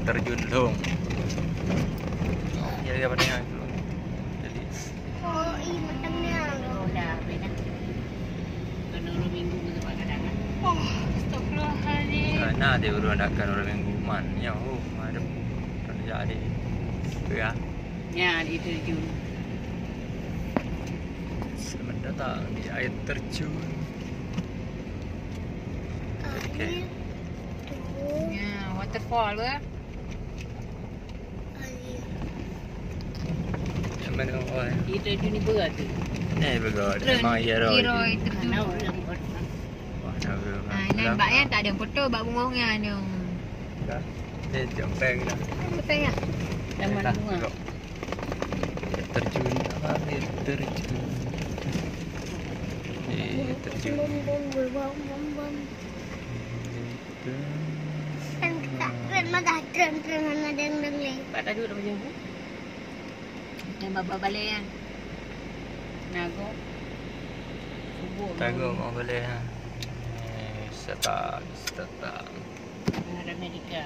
terjun dong. Ya dia pada yang jadi. Oh, ini macamnya. Dah benar. Kena 2 minggu ke tempat kadang-kadang. Oh, astagfirullahaladzim. Nah, dia baru adakan orang minggu man. Ya, ada jadi. Tu ya. Ya, di terjun. Selamat datang di air terjun. Okey. Ya, waterfall ke? Yang mana orang? Di terjun ni berat tu. Ni begot. Memang ya roh. Kiroi terjun. Tahu lah kot. Wah, nak betul. Nampak ya tak ada foto bak bunganya ni. Ni jempeng dah. Betul ya? Taman bunga. Terjun, air terjun. Terjun. Kan tak madah tren mana deng leh. Pak tajuk dah macam tu. Yang baba balik kan. Nago. Subuh. Tago mau boleh ha. Setap. Ada Amerika.